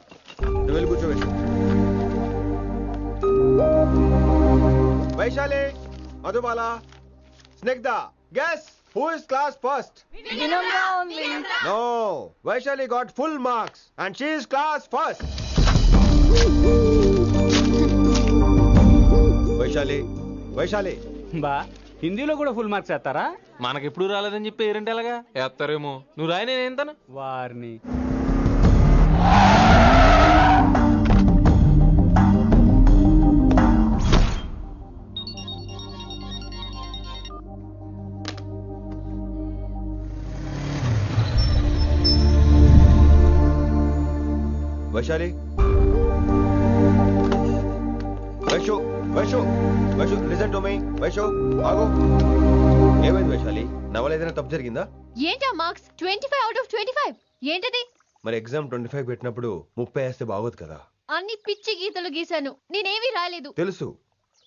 నువ్వు వెళ్ళి కూర్చోవేసి. Vaishali, Madhubala, Snigdha, guess who is class first? No, Vaishali got full marks and she is class first. Vaishali బా, హిందీలో కూడా ఫుల్ మార్క్స్ వేస్తారా? మనకెప్పుడు రాలేదని చెప్పి ఏరంటే ఎలాగా వేస్తారేమో. నువ్వు రాయి, నేను ఏంతాను వారిని. Vaishali, Vaishu Vaishu Vaishu listen to me. Vaishu ఆగు. ఏమైంది వైశాలి? నా వల్ల ఏదైనా తప్పు జరిగిందా? ఏంటా మార్క్స్? 25 out of 25 ఏంటది? మరి ఎగ్జామ్ 25 పెట్టినప్పుడు 30 వేస్తే బాగోదు కదా. అన్ని పిచ్చి గీతలు గీశాను, నేనేమీ రాలేదు. తెలుసు,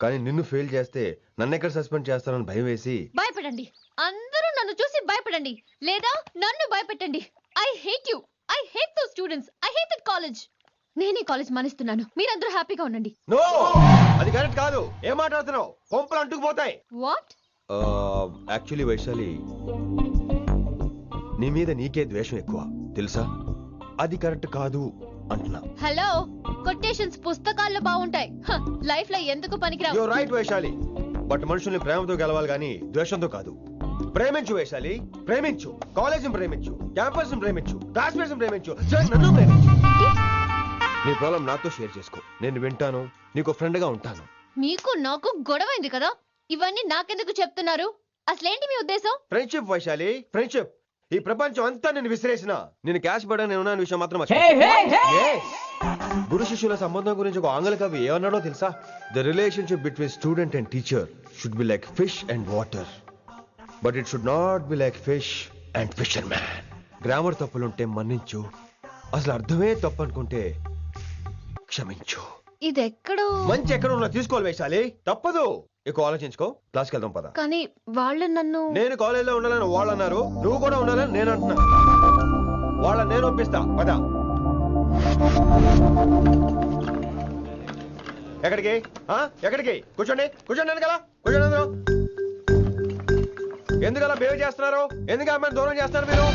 కానీ నిన్ను ఫెయిల్ చేస్తే నన్ను ఎక్కడ సస్పెండ్ చేస్తానని భయం వేసి. భయపడండి, అందరూ నన్ను చూసి భయపడండి, లేదా నన్ను భయపెట్టండి. I hate you. I hate those students. I hate that college. నేనే కాలేజ్ మానేస్తున్నాను. మీరందరూ హ్యాపీగా ఉండండి. నో, అది కరెక్ట్ కాదు. ఏం మాట్లాడుతున్నావు? కొంపలు అంటుకుపోతాయి. వాట్? యాక్చువల్లీ వైశాలి, నీ మీద నీకే ద్వేషం ఎక్కువ తెలుసా? అది కరెక్ట్ కాదు అంటున్నా. హలో, కొటేషన్స్ పుస్తకాల్లో బాగుంటాయి, లైఫ్ లో ఎందుకు పనికిరావు. You are right Vaishali, but మనుషుల్ని ప్రేమతో గెలవాలి గానీ ద్వేషంతో కాదు. ప్రేమించు వైశాలి, ప్రేమించు. కాలేజీని ప్రేమించు, క్యాంపస్ ప్రేమించు, క్లాస్మేట్స్ ప్రేమించు, నన్ను ప్రేమించు. నీ ప్రాబ్లం నాతో షేర్ చేసుకో, నేను వింటాను, నీకు ఫ్రెండ్ గా ఉంటాను. మీకు నాకు గొడవైంది కదా, ఇవన్నీ నాకెందుకు చెప్తున్నారు? అసలేంటి మీ ఉద్దేశం? Friendship Vaishali, friendship. ఈ ప్రపంచం అంతా నేను విసిరేసిన నేను క్యాష్ పడా నేను ఉన్న విషయం మాత్రం గురు శిష్యుల సంబంధం గురించి ఒక ఆంగ్ల కవి ఏమన్నాడో తెలుసా? The relationship between student and teacher should be like fish and water, but it should not be like fish and fisherman. Grammar తప్పులుంటే మన్నించు, అసలు అర్థమే తప్పు అనుకుంటే క్షమించు. ఇది ఎక్కడో మంచి ఎక్కడ ఉన్నా తీసుకోవాలి వైశాలి, తప్పదు. ఎక్కువ ఆలోచించుకో, క్లాస్కి వెళ్దాం పద. కానీ వాళ్ళు నన్ను, నేను కాలేజీలో ఉండాలని వాళ్ళు అన్నారు, నువ్వు కూడా ఉండాలని నేను అంటున్నా. వాళ్ళని నేను ఒప్పిస్తా, పద. ఎక్కడికి ఎక్కడికి? కూర్చోండి కూర్చోండి కదా కూర్చోండి అందరూ. ఎందుకు అలా బిహేవ్ చేస్తున్నారు? ఎందుకు అమ్మాయిని దూరం చేస్తారు మీరు?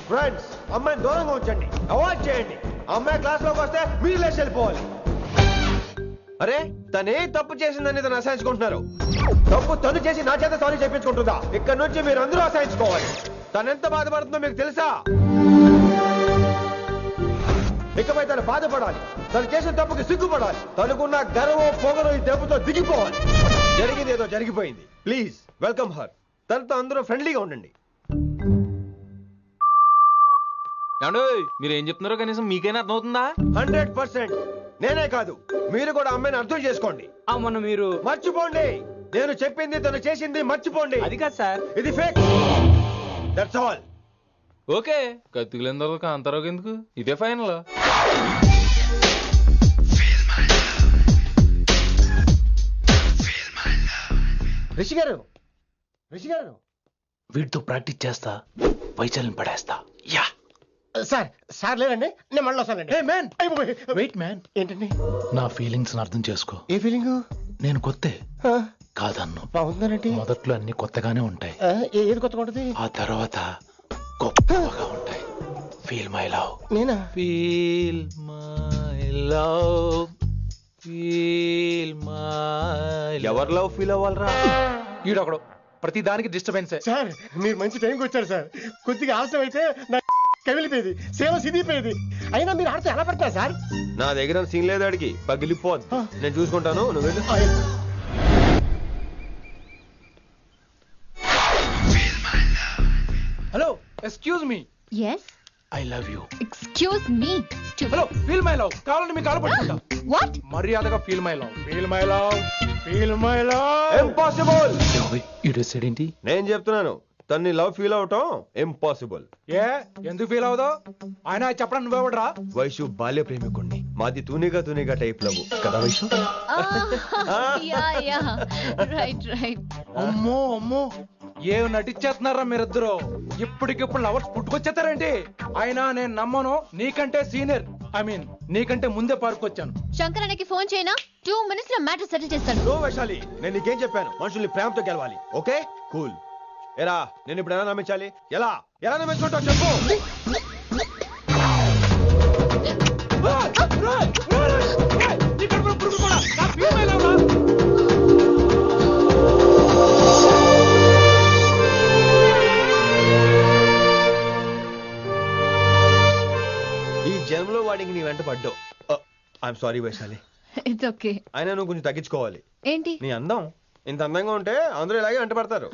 ఫ్రెండ్స్, అమ్మాయిని దూరంగా ఉంచండి, అవాయిడ్ చేయండి. అమ్మాయి క్లాస్ లోకి వస్తే మీరు లేచి వెళ్ళిపోవాలి. అరే తనే తప్పు చేసిందని తను అసహించుకుంటున్నారు. తప్పు తను చేసి నా చేత సారీ చెప్పించుకుంటుందా? ఇక్కడ నుంచి మీరు అందరూ అసహించుకోవాలి. తనెంత బాధపడుతుందో మీకు తెలుసా? ఇకపై తను బాధపడాలి. తను చేసిన తప్పుకి సిగ్గుపడాలి. తనకున్న గర్వం పొగరు ఈ దెబ్బతో దిగిపోవాలి. జరిగింది ఏదో జరిగిపోయింది. Please welcome her. తనతో అందరూ ఫ్రెండ్లీగా ఉండండి. మీరు ఏం చెప్తున్నారో కనీసం మీకైనా అర్థమవుతుందా? 100%. నేనే కాదు, మీరు కూడా అమ్మాయిని అర్థం చేసుకోండి. మొన్న మీరు మర్చిపోండి. నేను చెప్పింది తను చేసింది మర్చిపోండి. అది కాదు సార్, ఇది ఫేక్. That's all. ఓకే, కత్తిలేని తర్వాత కాంతారావు ఎందుకు? ఇదే ఫైనల్. రిషి గారు, రిషి గారు, వీటితో ప్రాక్టీస్ చేస్తా, వైశాల్యం పడేస్తా. యా సార్, సార్ లేదండి, నేను మళ్ళీ వస్తానండి. Wait man. ఏంటండి? నా ఫీలింగ్స్ అర్థం చేసుకో. ఏ ఫీలింగ్? నేను కొత్తే కాదన్ను. బాగుందండి. మొదట్లో అన్ని కొత్తగానే ఉంటాయి, ఏది కొత్తగా ఉంటుంది? ఆ తర్వాత గొప్పగా ఉంటాయి. Feel my love. నేనా? Feel my love, feel my. ఎవరి లవ్ ఫీల్ అవ్వాలరా? ఈడొకడు ప్రతి దానికి డిస్టర్బెన్స్. సార్ మీరు మంచి టైంకి వచ్చారు సార్. కొద్దిగా ఆలస్యం అయితే నా కమిలిపోయేది, సేవ సిదిపోయేది. అయినా మీరు ఆడితే ఎలా పడతారు సార్? నా దగ్గర సీన్ లేదు, అడిగి పగిలిపోద్దు. నేను చూసుకుంటాను, నువ్వు వెళ్ళు. Hello, excuse me. yes I love you. excuse me hello, feel my love. కావాలంటే మీ కాలు పట్టుకుంటా. what? మర్యాదగా feel my love, feel my love, feel my love. Impossible. ఇటు సైడ్ ఏంటి? నేను చెప్తున్నాను, తన్ని లవ్ ఫీల్ అవటం ఇంపాసిబుల్. ఏ ఎందుకు ఫీల్ అవుదో? ఆయన చెప్పడం నువ్వెవడరా? వైషు బాల్య ప్రేమికుణ్ణి. మాది తూనిగా తూనిగా టైప్ లవ్ కదా వైషు? yeah right. అమ్మో అమ్మో, ఏం నటించేస్తున్నారా మీరిద్దరు? ఇప్పటికిప్పుడు లవర్స్ పుట్టుకొచ్చేస్తారేంటి? అయినా నేను నమ్మను. నీకంటే సీనియర్, ఐ మీన్ నీకంటే ముందే పార్కొచ్చాను. శంకరన్నకి ఫోన్ చేయనా? 2 minutes లో మ్యాటర్ సెటిల్ చేస్తాను. నో వైశాలి, నేను నీకేం చెప్పాను? మనుషుల్ని ప్రేమతో గెలవాలి. Okay cool. ఎరా నేను ఇప్పుడు ఎలా నమ్మించాలి? ఎలా ఎలా నమ్మించుకుంటావు చెప్పు. ఈ జన్మలో వాడికి నీ వెంట పడ్డావు. I'm sorry Vaishali. It's okay. అయినా నువ్వు కొంచెం తగ్గించుకోవాలి. ఏంటి? నీ అందం ఇంత అందంగా ఉంటే అందరూ ఇలాగే వెంట పడతారు.